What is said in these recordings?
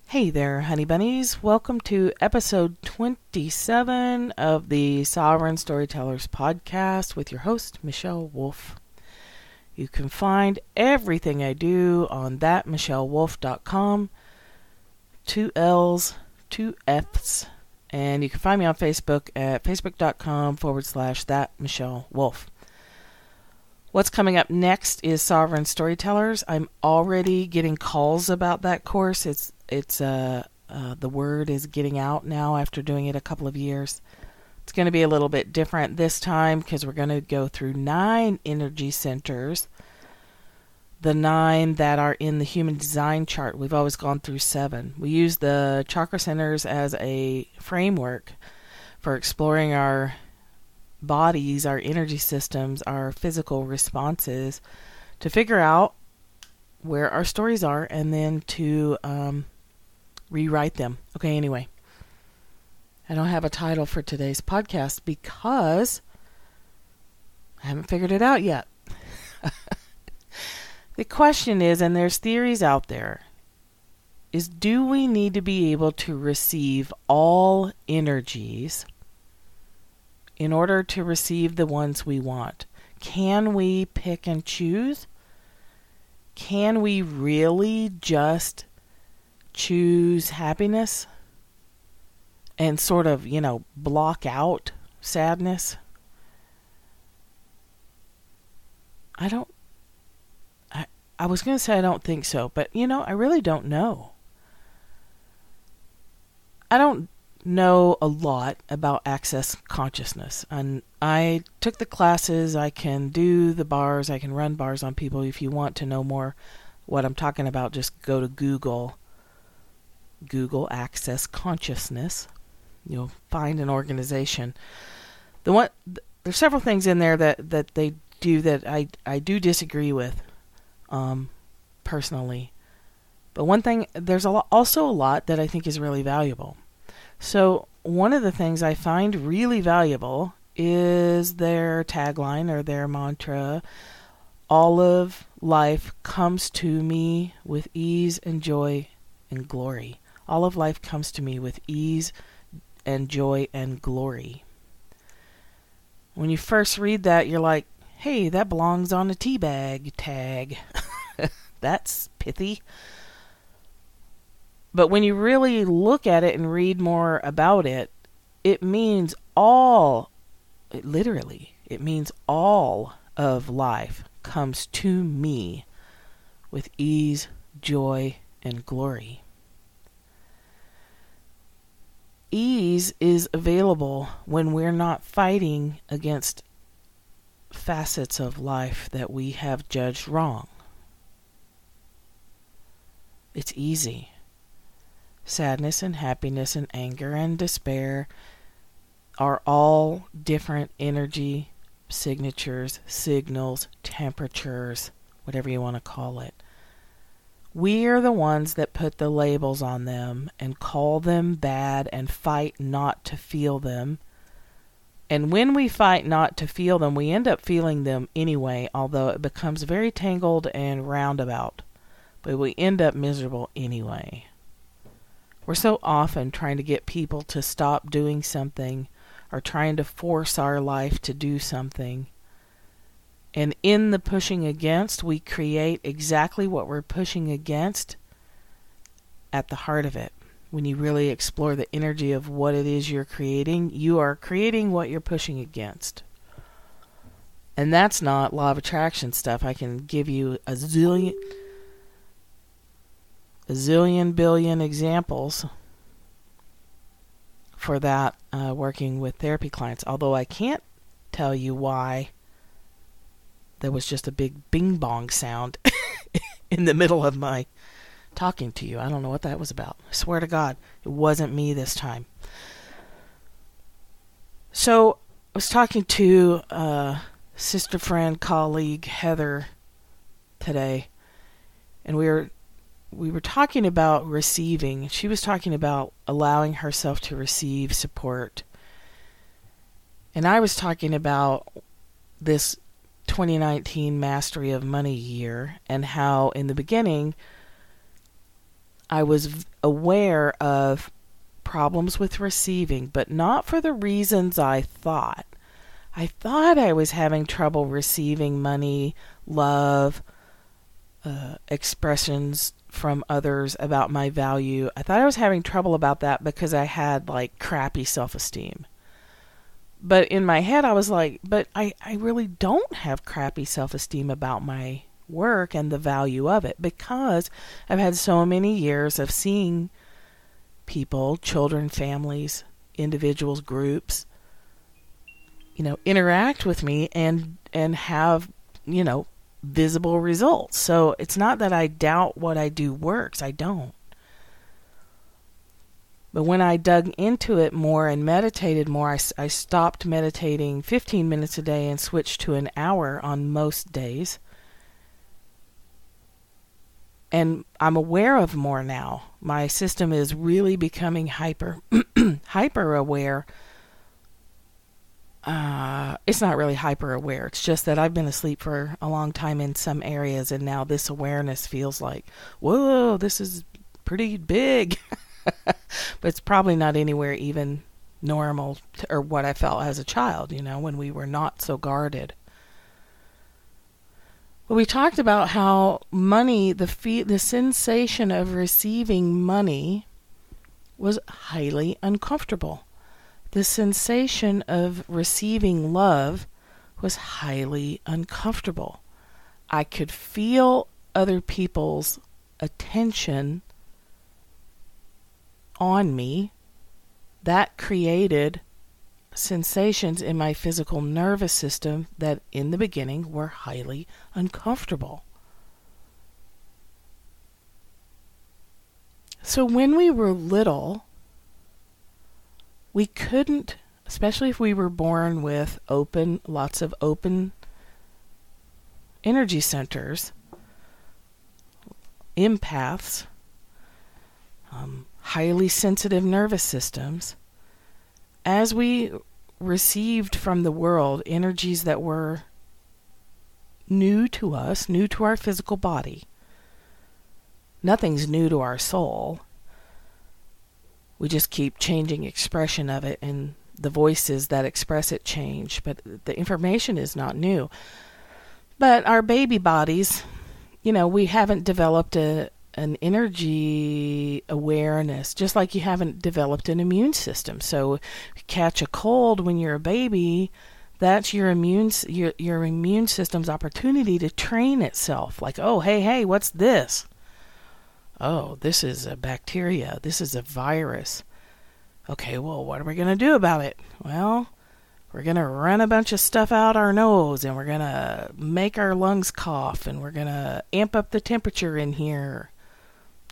Hey there, honey bunnies. Welcome to episode 27 of the Sovereign Storytellers podcast with your host, Michelle Wolf. You can find everything I do on thatmichellewolf.com, 2 L's, 2 F's, and you can find me on Facebook at facebook.com/thatmichellewolf. What's coming up next is Sovereign Storytellers. I'm already getting calls about that course. The word is getting out now after doing it a couple of years. It's going to be a little bit different this time because we're going to go through 9 energy centers. The 9 that are in the human design chart. We've always gone through 7. We use the chakra centers as a framework for exploring our bodies, our energy systems, our physical responses to figure out where our stories are and then to rewrite them. Okay, anyway. I don't have a title for today's podcast because I haven't figured it out yet. The question is, and there's theories out there, is do we need to be able to receive all energies in order to receive the ones we want? Can we pick and choose? Can we really just choose happiness and sort of, block out sadness? I was going to say I don't think so, but I really don't know. I don't know a lot about access consciousness, and I took the classes. I can do the bars. I can run bars on people. If you want to know more what I'm talking about, just go to Google Access Consciousness. You'll find an organization. There's several things in there that they do that I do disagree with personally. But one thing, there's also a lot that I think is really valuable. So one of the things I find really valuable is their tagline or their mantra: all of life comes to me with ease and joy and glory. All of life comes to me with ease and joy and glory. When you first read that, you're like, hey, that belongs on a tea bag tag. That's pithy. But when you really look at it and read more about it, it means all of life comes to me with ease, joy, and glory. Ease is available when we're not fighting against facets of life that we have judged wrong. It's easy. Sadness and happiness and anger and despair are all different energy signatures, signals, temperatures, whatever you want to call it. We are the ones that put the labels on them and call them bad and fight not to feel them. And when we fight not to feel them, we end up feeling them anyway, although it becomes very tangled and roundabout. But we end up miserable anyway. We're so often trying to get people to stop doing something or trying to force our life to do something. And in the pushing against, we create exactly what we're pushing against at the heart of it. When you really explore the energy of what it is you're creating, you are creating what you're pushing against. And that's not law of attraction stuff. I can give you a zillion billion examples for that working with therapy clients. Although I can't tell you why there was just a big bing bong sound in the middle of my talking to you. I don't know what that was about. I swear to God, it wasn't me this time. So I was talking to sister friend, colleague, Heather, today, and we were talking about receiving. She was talking about allowing herself to receive support. And I was talking about this 2019 Mastery of Money year and how in the beginning I was aware of problems with receiving, but not for the reasons I thought. I thought I was having trouble receiving money, love, expressions from others about my value. I thought I was having trouble about that because I had like crappy self-esteem. But in my head I was like, but I really don't have crappy self-esteem about my work and the value of it, because I've had so many years of seeing people, children, families, individuals, groups, interact with me and have, visible results. So it's not that I doubt what I do works. I don't. But when I dug into it more and meditated more, I stopped meditating 15 minutes a day and switched to an hour on most days. And I'm aware of more now. My system is really becoming hyper aware. It's not really hyper aware. It's just that I've been asleep for a long time in some areas, and now this awareness feels like, whoa, this is pretty big. But it's probably not anywhere even normal or what I felt as a child, when we were not so guarded. But we talked about how money, the sensation of receiving money was highly uncomfortable. The sensation of receiving love was highly uncomfortable. I could feel other people's attention on me. That created sensations in my physical nervous system that in the beginning were highly uncomfortable. So when we were little, we couldn't, especially if we were born with lots of open energy centers, empaths, highly sensitive nervous systems, as we received from the world energies that were new to us, new to our physical body. Nothing's new to our soul. We just keep changing expression of it, and the voices that express it change, but the information is not new. But our baby bodies, we haven't developed an energy awareness, just like you haven't developed an immune system. So if you catch a cold when you're a baby, that's your immune system's opportunity to train itself. Like, oh, hey, what's this? Oh, this is a bacteria. This is a virus. Okay, well, what are we going to do about it? Well, we're going to run a bunch of stuff out our nose, and we're going to make our lungs cough, and we're going to amp up the temperature in here.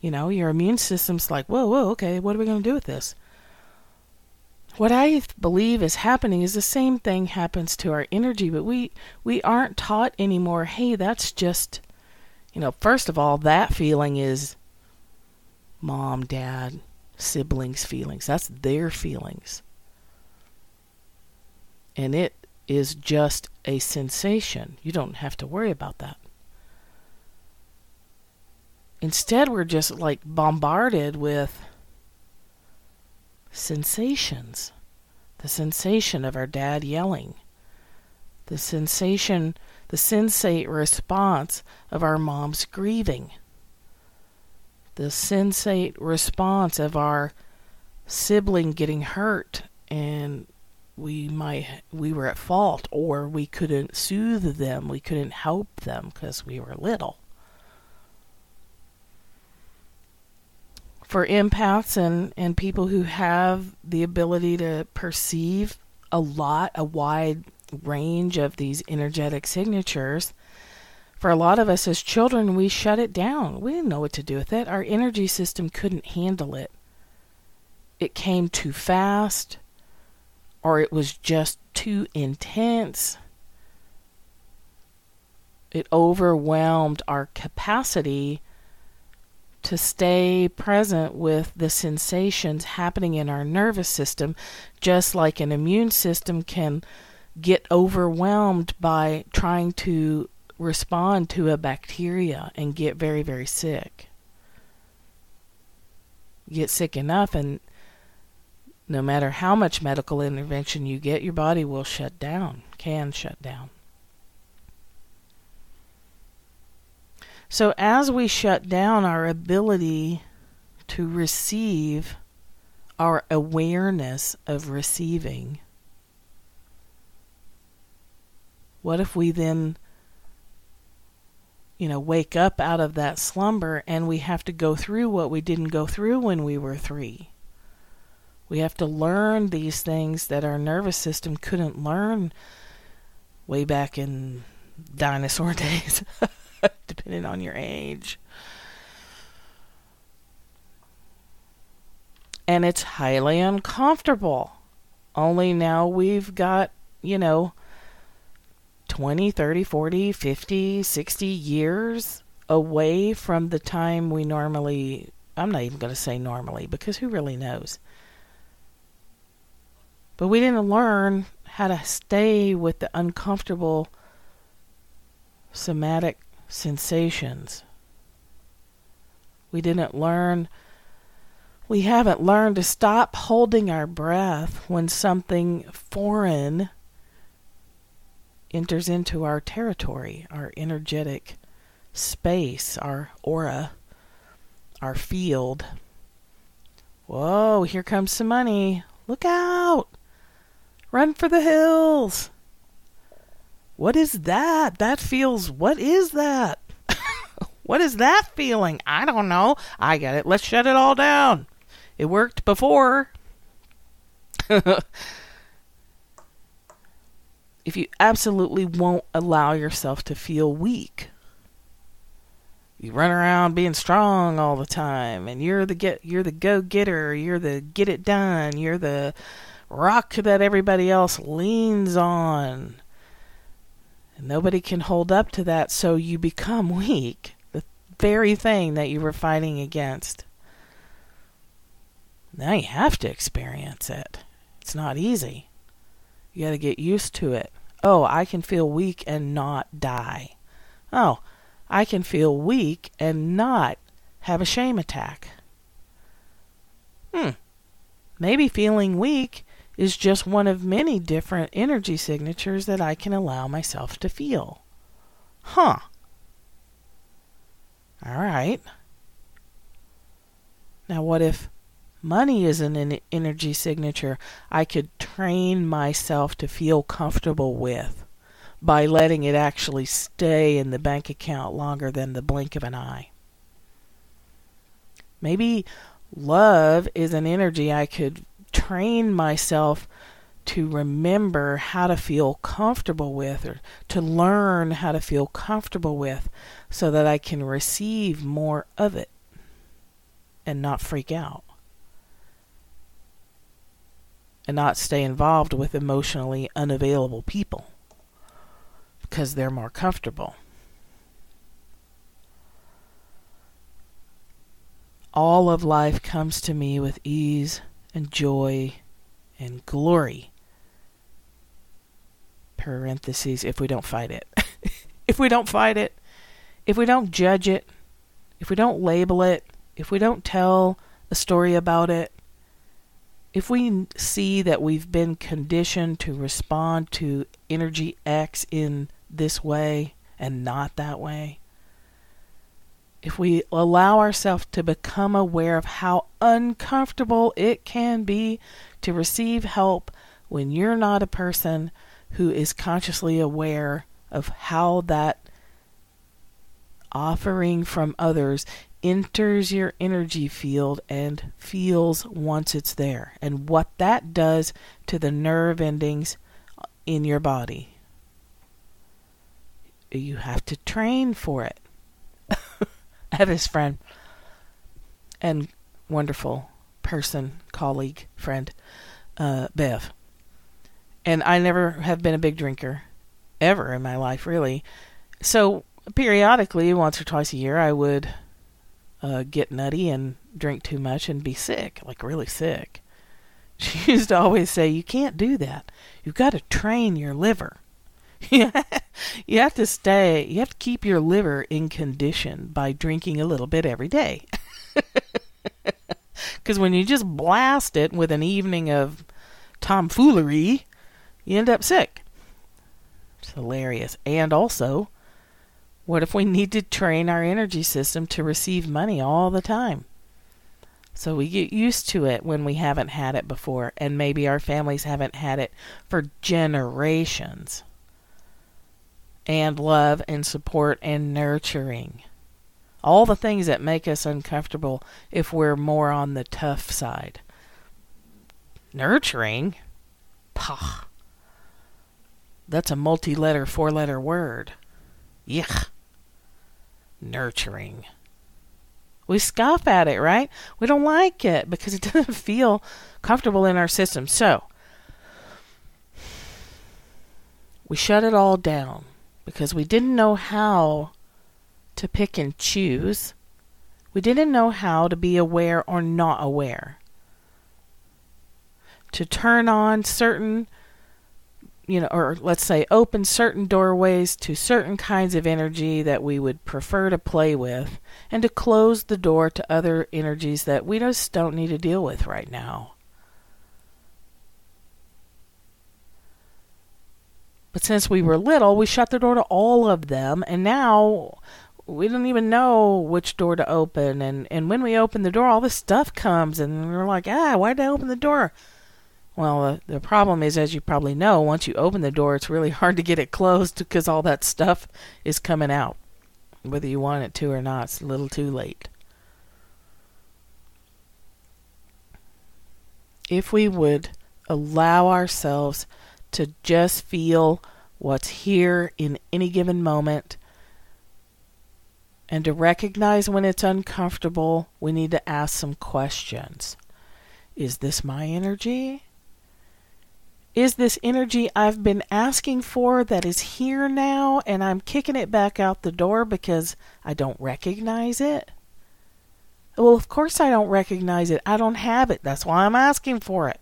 Your immune system's like, whoa, okay, what are we going to do with this? What I believe is happening is the same thing happens to our energy, but we aren't taught anymore, hey, that's just, first of all, that feeling is mom, dad, siblings' feelings. That's their feelings. And it is just a sensation. You don't have to worry about that. Instead, we're just like bombarded with sensations. The sensation of our dad yelling. The sensate response of our mom's grieving. The sensate response of our sibling getting hurt and we were at fault, or we couldn't soothe them, we couldn't help them because we were little. For empaths and people who have the ability to perceive a wide range of these energetic signatures, for a lot of us as children, we shut it down. We didn't know what to do with it. Our energy system couldn't handle it. It came too fast, or it was just too intense. It overwhelmed our capacity to stay present with the sensations happening in our nervous system, just like an immune system can get overwhelmed by trying to respond to a bacteria and get very, very sick. You get sick enough, and no matter how much medical intervention you get, your body will shut down, can shut down. So as we shut down our ability to receive, our awareness of receiving, what if we then, wake up out of that slumber and we have to go through what we didn't go through when we were 3? We have to learn these things that our nervous system couldn't learn way back in dinosaur days, depending on your age. And it's highly uncomfortable. Only now we've got, 20, 30, 40, 50, 60 years away from the time we normally, I'm not even going to say normally, because who really knows? But we didn't learn how to stay with the uncomfortable somatic sensations. We haven't learned to stop holding our breath when something foreign enters into our territory, our energetic space, our aura, our field. Whoa, here comes some money. Look out! Run for the hills! What is that? What is that? What is that feeling? I don't know. I got it. Let's shut it all down. It worked before. If you absolutely won't allow yourself to feel weak, you run around being strong all the time, and you're the go-getter, you're the get it done, you're the rock that everybody else leans on. And nobody can hold up to that, so you become weak. The very thing that you were fighting against. Now you have to experience it. It's not easy. You got to get used to it. Oh, I can feel weak and not die. Oh, I can feel weak and not have a shame attack. Maybe feeling weak is just one of many different energy signatures that I can allow myself to feel. All right. Now what if money is an energy signature I could train myself to feel comfortable with by letting it actually stay in the bank account longer than the blink of an eye? Maybe love is an energy I could train myself to remember how to feel comfortable with, or to learn how to feel comfortable with, so that I can receive more of it and not freak out. And not stay involved with emotionally unavailable people because they're more comfortable. All of life comes to me with ease and joy and glory. Parentheses, if we don't fight it. If we don't fight it, if we don't judge it, if we don't label it, if we don't tell a story about it, if we see that we've been conditioned to respond to energy X in this way and not that way, if we allow ourselves to become aware of how uncomfortable it can be to receive help when you're not a person who is consciously aware of how that offering from others enters your energy field and feels once it's there, and what that does to the nerve endings in your body. You have to train for it. I have this friend and wonderful person, colleague, friend, Bev. And I never have been a big drinker, ever in my life, really. So periodically, once or twice a year, I would get nutty and drink too much and be sick, like really sick. She used to always say, you can't do that. You've got to train your liver. You have to keep your liver in condition by drinking a little bit every day. Because when you just blast it with an evening of tomfoolery, you end up sick. It's hilarious. And also, what if we need to train our energy system to receive money all the time? So we get used to it when we haven't had it before, and maybe our families haven't had it for generations. And love and support and nurturing. All the things that make us uncomfortable if we're more on the tough side. Nurturing? Pah. That's a multi-letter, 4-letter word. Yuck. Nurturing. We scoff at it, right? We don't like it because it doesn't feel comfortable in our system. So, we shut it all down because we didn't know how to pick and choose. We didn't know how to be aware or not aware. To turn on certain, or let's say open certain doorways to certain kinds of energy that we would prefer to play with, and to close the door to other energies that we just don't need to deal with right now. But since we were little, we shut the door to all of them, and now we don't even know which door to open. And when we open the door, all this stuff comes, and we're like, why did I open the door? Well, the problem is, as you probably know, once you open the door, it's really hard to get it closed because all that stuff is coming out. Whether you want it to or not, it's a little too late. If we would allow ourselves to just feel what's here in any given moment, and to recognize when it's uncomfortable, we need to ask some questions. Is this my energy? Is this energy I've been asking for that is here now and I'm kicking it back out the door because I don't recognize it? Well, of course I don't recognize it. I don't have it. That's why I'm asking for it.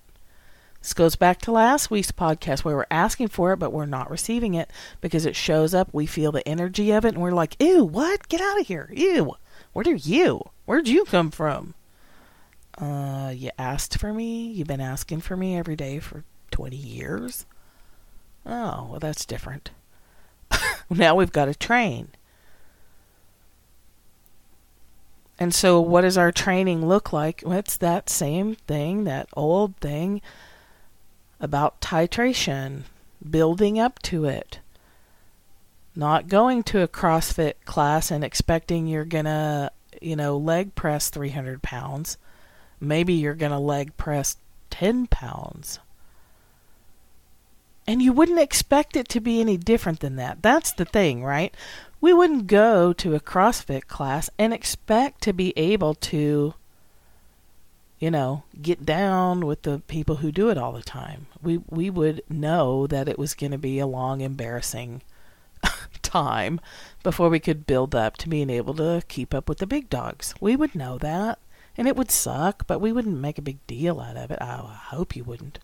This goes back to last week's podcast where we're asking for it, but we're not receiving it because it shows up. We feel the energy of it and we're like, ew, what? Get out of here. Ew. What are you? Where'd you come from? You asked for me? You've been asking for me every day for 20 years? Oh, well, that's different. Now we've got to train. And so what does our training look like? Well, it's that same thing, that old thing about titration, building up to it. Not going to a CrossFit class and expecting you're going to, leg press 300 pounds. Maybe you're going to leg press 10 pounds. And you wouldn't expect it to be any different than that. That's the thing, right? We wouldn't go to a CrossFit class and expect to be able to, get down with the people who do it all the time. We would know that it was going to be a long, embarrassing time before we could build up to being able to keep up with the big dogs. We would know that. And it would suck, but we wouldn't make a big deal out of it. I hope you wouldn't.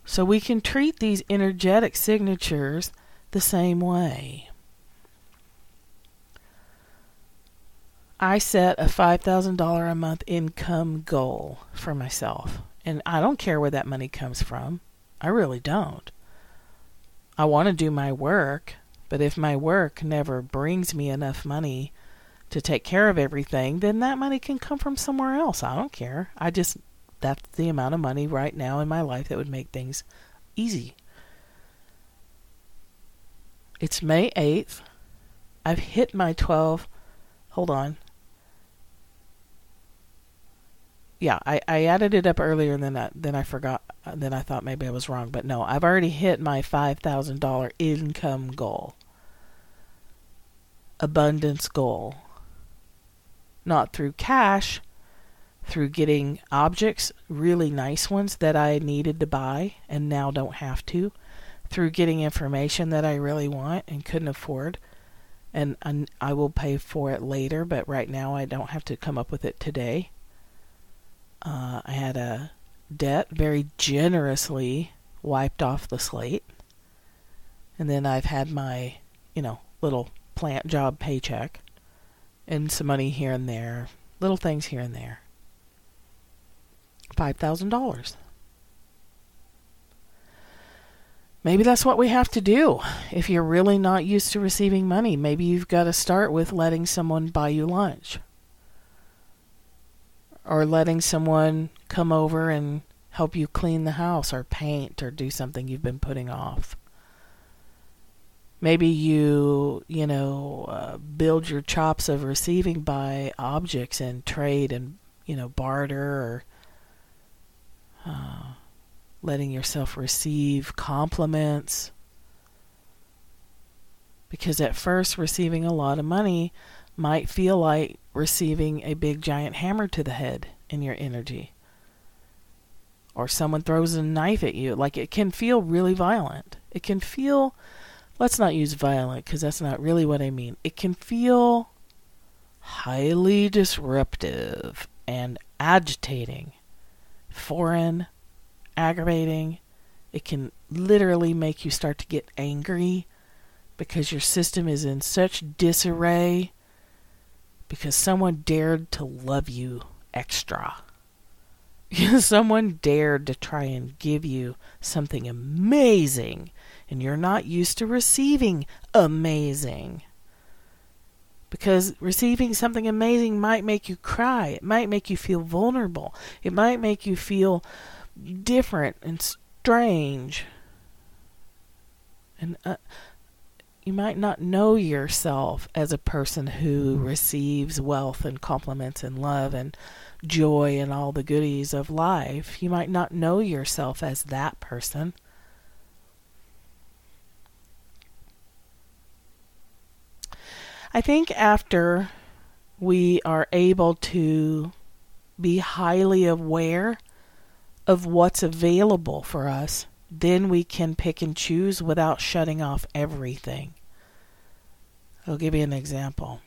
So we can treat these energetic signatures the same way. I set a $5,000 a month income goal for myself. And I don't care where that money comes from. I really don't. I want to do my work, but if my work never brings me enough money to take care of everything, then that money can come from somewhere else. I don't care. That's the amount of money right now in my life that would make things easy. It's May 8th. I've hit my 12. Hold on. Yeah, I added it up earlier than I forgot. Then I thought maybe I was wrong. But no, I've already hit my $5,000 income goal. Abundance goal. Not through cash, through getting objects, really nice ones that I needed to buy and now don't have to, through getting information that I really want and couldn't afford, and I will pay for it later, but right now I don't have to come up with it today. I had a debt very generously wiped off the slate, and then I've had my, little plant job paycheck, and some money here and there, Little things here and there. $5,000. Maybe that's what we have to do. If you're really not used to receiving money, maybe you've got to start with letting someone buy you lunch. Or letting someone come over and help you clean the house or paint or do something you've been putting off. Maybe you build your chops of receiving by objects and trade and, barter, or letting yourself receive compliments. Because at first, receiving a lot of money might feel like receiving a big giant hammer to the head in your energy. Or someone throws a knife at you. Like, it can feel really violent. It can feel, let's not use violent because that's not really what I mean. It can feel highly disruptive and agitating, foreign, aggravating. It can literally make you start to get angry because your system is in such disarray because someone dared to love you extra. Someone dared to try and give you something amazing, and you're not used to receiving amazing. Because receiving something amazing might make you cry. It might make you feel vulnerable. It might make you feel different and strange. And you might not know yourself as a person who receives wealth and compliments and love and joy and all the goodies of life. You might not know yourself as that person. I think after we are able to be highly aware of what's available for us, then we can pick and choose without shutting off everything. I'll give you an example.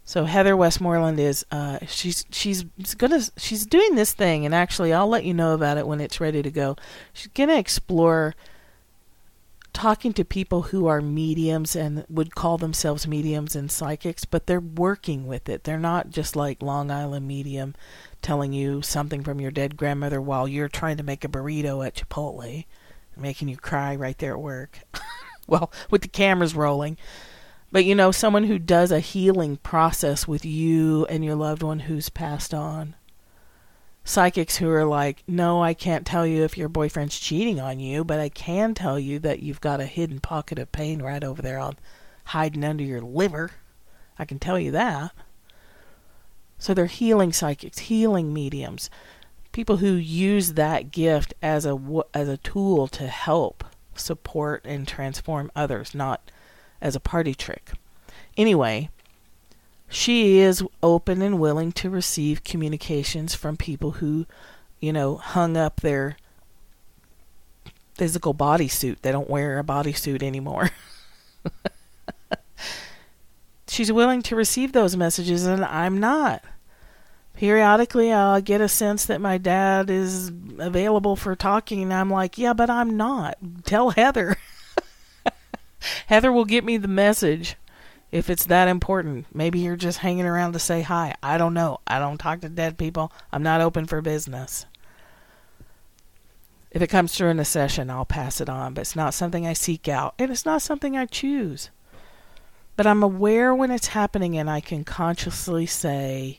So Heather Westmoreland is she's doing this thing, and actually I'll let you know about it when it's ready to go. She's gonna explore talking to people who are mediums and would call themselves mediums and psychics, but they're working with it. They're not just like Long Island medium telling you something from your dead grandmother while you're trying to make a burrito at Chipotle, making you cry right there at work. Well, with the cameras rolling. But someone who does a healing process with you and your loved one who's passed on. Psychics who are like, no, I can't tell you if your boyfriend's cheating on you, but I can tell you that you've got a hidden pocket of pain right over there hiding under your liver. I can tell you that. So they're healing psychics, healing mediums, people who use that gift as a tool to help, support, and transform others, not as a party trick. Anyway, she is open and willing to receive communications from people who, hung up their physical bodysuit. They don't wear a bodysuit anymore. She's willing to receive those messages, and I'm not. Periodically, I'll get a sense that my dad is available for talking, and I'm like, yeah, but I'm not. Tell Heather. Heather will get me the message if it's that important. Maybe you're just hanging around to say hi. I don't know. I don't talk to dead people. I'm not open for business. If it comes through in a session, I'll pass it on, but it's not something I seek out, and it's not something I choose. But I'm aware when it's happening, and I can consciously say,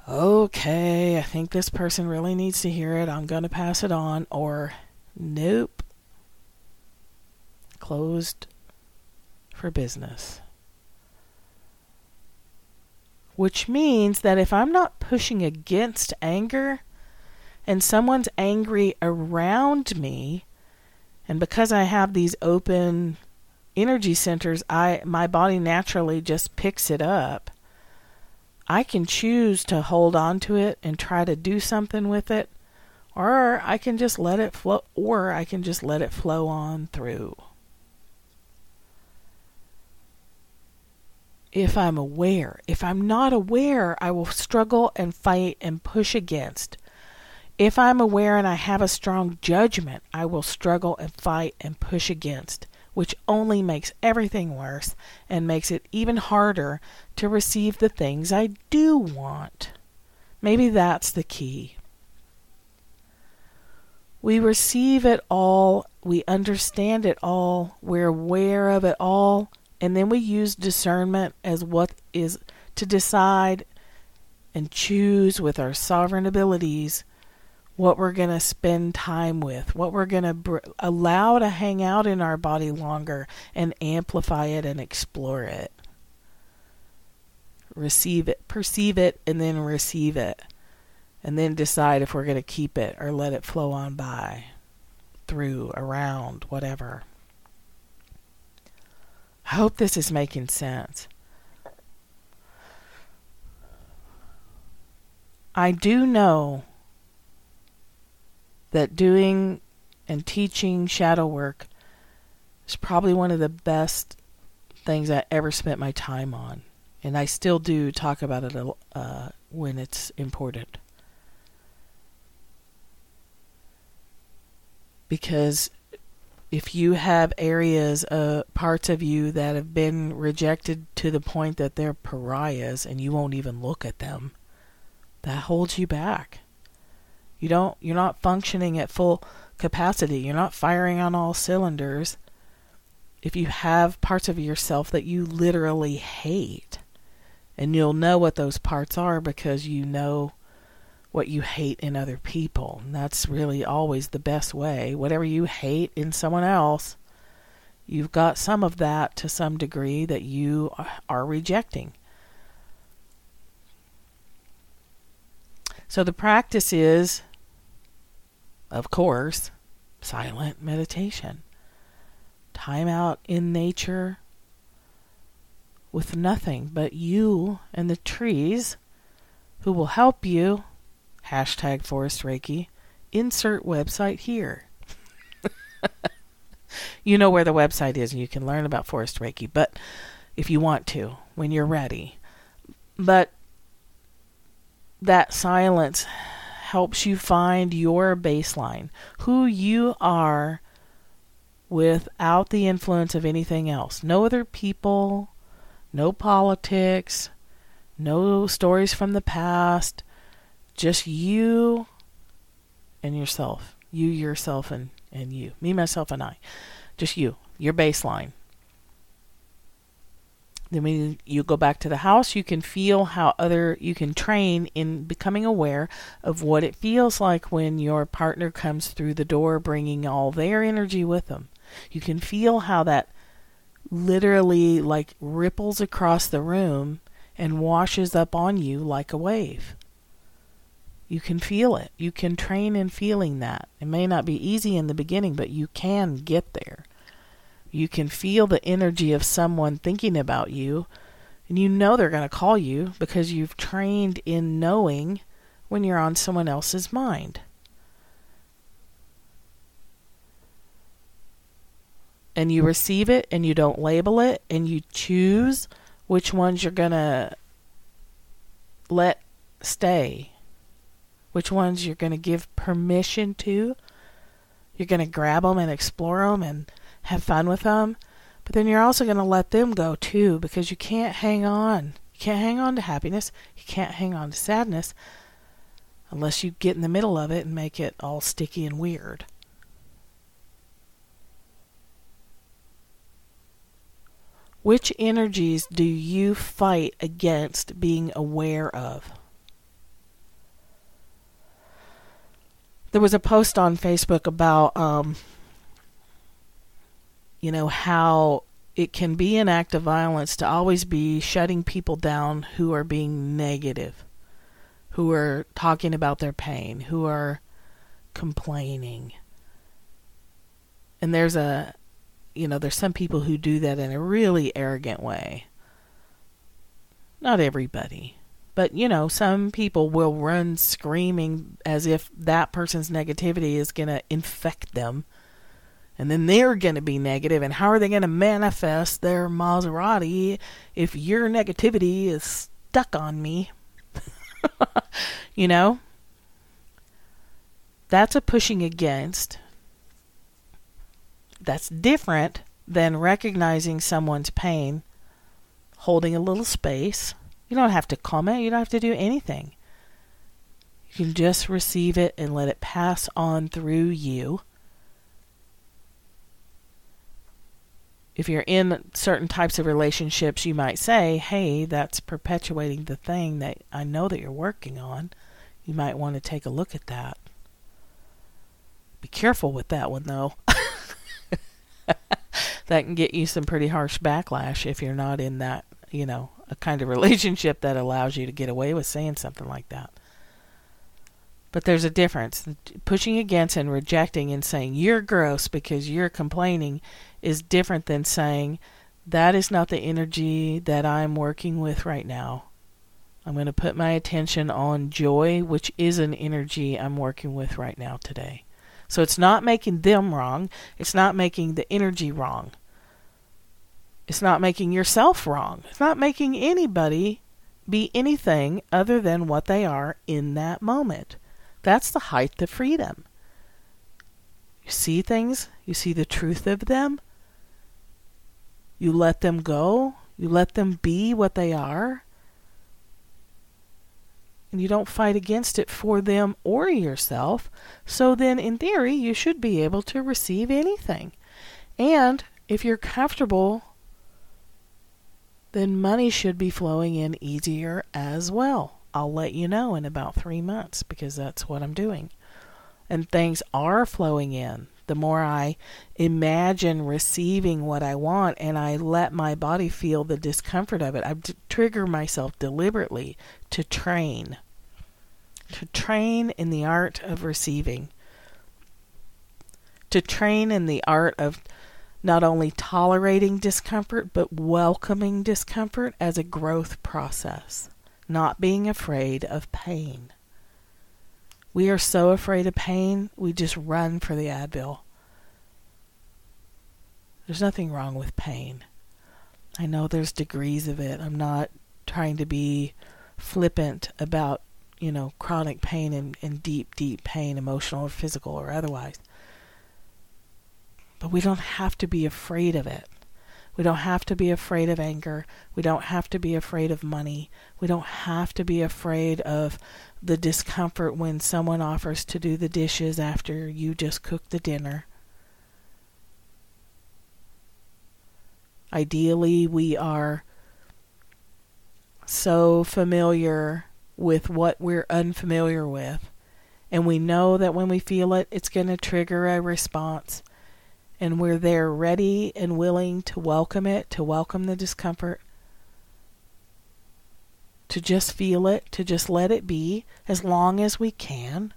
okay, I think this person really needs to hear it. I'm going to pass it on, or nope. Closed for business. Which means that if I'm not pushing against anger and someone's angry around me, and because I have these open energy centers, my body naturally just picks it up. I can choose to hold on to it and try to do something with it, or I can just let it flow, on through. If I'm aware. If I'm not aware, I will struggle and fight and push against. If I'm aware and I have a strong judgment, I will struggle and fight and push against. which only makes everything worse and makes it even harder to receive the things I do want. Maybe that's the key. We receive it all, we understand it all, we're aware of it all, and then we use discernment as what is to decide and choose with our sovereign abilities what we're going to spend time with, what we're going to allow to hang out in our body longer and amplify it and explore it. Receive it, perceive it, and then receive it. And then decide if we're going to keep it or let it flow on by, through, around, whatever. I hope this is making sense. I do know that doing and teaching shadow work is probably one of the best things I ever spent my time on. And I still do talk about it when it's important. Because if you have areas, parts of you that have been rejected to the point that they're pariahs and you won't even look at them, that holds you back. You're not functioning at full capacity. You're not firing on all cylinders if you have parts of yourself that you literally hate. And you'll know what those parts are because you know what you hate in other people. And that's really always the best way. Whatever you hate in someone else, you've got some of that to some degree that you are rejecting. So the practice is, of course, silent meditation. Time out in nature with nothing but you and the trees who will help you. Hashtag Forest Reiki. Insert website here. You know where the website is and you can learn about Forest Reiki, but if you want to, when you're ready. But that silence helps you find your baseline, who you are without the influence of anything else. No other people, no politics, no stories from the past. Just you and yourself. You, yourself, and you. Me, myself, and I. Just you. Your baseline. Then when you go back to the house, you can feel how you can train in becoming aware of what it feels like when your partner comes through the door bringing all their energy with them. You can feel how that literally like ripples across the room and washes up on you like a wave. You can feel it. You can train in feeling that. It may not be easy in the beginning, but you can get there. You can feel the energy of someone thinking about you, and you know they're going to call you because you've trained in knowing when you're on someone else's mind. And you receive it, and you don't label it, and you choose which ones you're going to let stay. Which ones you're going to give permission to. You're going to grab them and explore them and have fun with them. But then you're also going to let them go too, because you can't hang on. You can't hang on to happiness. You can't hang on to sadness unless you get in the middle of it and make it all sticky and weird. Which energies do you fight against being aware of? There was a post on Facebook about, how it can be an act of violence to always be shutting people down who are being negative, who are talking about their pain, who are complaining. And there's some people who do that in a really arrogant way. Not everybody. But, some people will run screaming as if that person's negativity is going to infect them. And then they're going to be negative. And how are they going to manifest their Maserati if your negativity is stuck on me? That's a pushing against. That's different then recognizing someone's pain, holding a little space. You don't have to comment. You don't have to do anything. You can just receive it and let it pass on through you. If you're in certain types of relationships, you might say, hey, that's perpetuating the thing that I know that you're working on. You might want to take a look at that. Be careful with that one, though. That can get you some pretty harsh backlash if you're not in that, a kind of relationship that allows you to get away with saying something like that. But there's a difference. Pushing against and rejecting and saying you're gross because you're complaining is different than saying that is not the energy that I'm working with right now. I'm going to put my attention on joy, which is an energy I'm working with right now today. So it's not making them wrong. It's not making the energy wrong. It's not making yourself wrong. It's not making anybody be anything other than what they are in that moment. That's the height of freedom. You see things, you see the truth of them, you let them go, you let them be what they are, and you don't fight against it for them or yourself. So then, in theory, you should be able to receive anything. And if you're comfortable, then money should be flowing in easier as well. I'll let you know in about 3 months because that's what I'm doing. And things are flowing in. The more I imagine receiving what I want and I let my body feel the discomfort of it, I trigger myself deliberately to train in the art of receiving, to train in the art of not only tolerating discomfort, but welcoming discomfort as a growth process. Not being afraid of pain. We are so afraid of pain, we just run for the Advil. There's nothing wrong with pain. I know there's degrees of it. I'm not trying to be flippant about, chronic pain and deep, deep pain, emotional or physical or otherwise. But we don't have to be afraid of it. We don't have to be afraid of anger. We don't have to be afraid of money. We don't have to be afraid of the discomfort when someone offers to do the dishes after you just cooked the dinner. Ideally, we are so familiar with what we're unfamiliar with, and we know that when we feel it, it's going to trigger a response. And we're there ready and willing to welcome it, to welcome the discomfort, to just feel it, to just let it be as long as we can.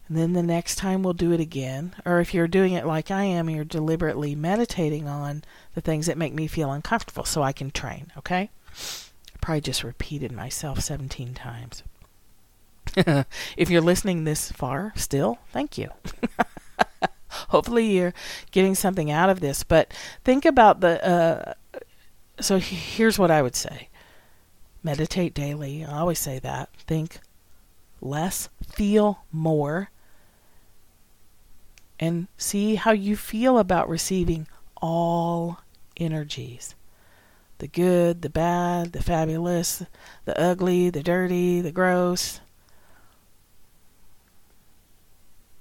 And then the next time we'll do it again. Or if you're doing it like I am, you're deliberately meditating on the things that make me feel uncomfortable so I can train, okay? I probably just repeated myself 17 times. If you're listening this far still, thank you. Hopefully you're getting something out of this. But think about so here's what I would say. Meditate daily. I always say that. Think less, feel more, and see how you feel about receiving all energies. The good, the bad, the fabulous, the ugly, the dirty, the gross.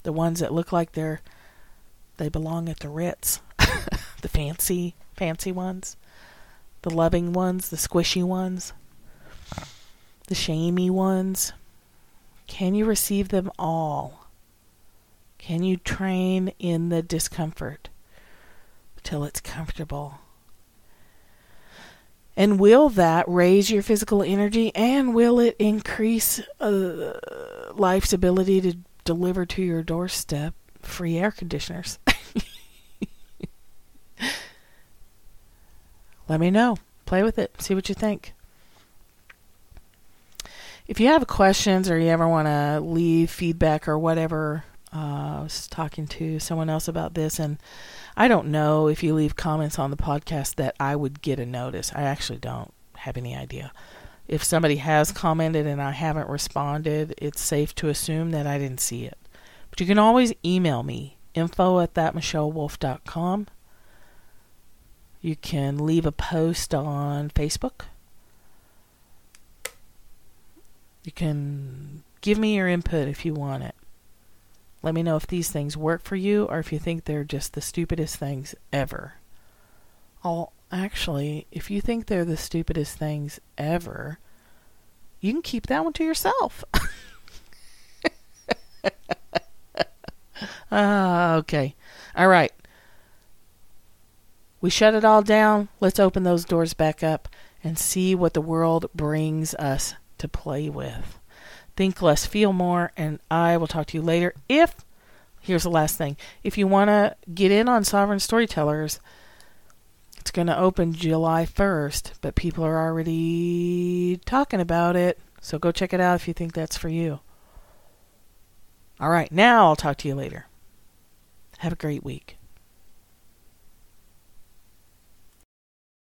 The ones that look like they belong at the Ritz. The fancy ones. The loving ones, the squishy ones. The shamey ones. Can you receive them all? Can you train in the discomfort till it's comfortable? And will that raise your physical energy, and will it increase life's ability to deliver to your doorstep free air conditioners? Let me know. Play with it. See what you think. If you have questions or you ever want to leave feedback or whatever, I was talking to someone else about this, and I don't know if you leave comments on the podcast that I would get a notice. I actually don't have any idea. If somebody has commented and I haven't responded, it's safe to assume that I didn't see it. But you can always email me, info@thatmichellewolf.com. You can leave a post on Facebook. You can give me your input if you want it. Let me know if these things work for you or if you think they're just the stupidest things ever. Actually, if you think they're the stupidest things ever, you can keep that one to yourself. Okay. All right. We shut it all down. Let's open those doors back up and see what the world brings us to play with. Think less, feel more, and I will talk to you later. Here's the last thing. If you want to get in on Sovereign Storytellers, it's going to open July 1st, but people are already talking about it, so go check it out if you think that's for you. All right, now I'll talk to you later. Have a great week.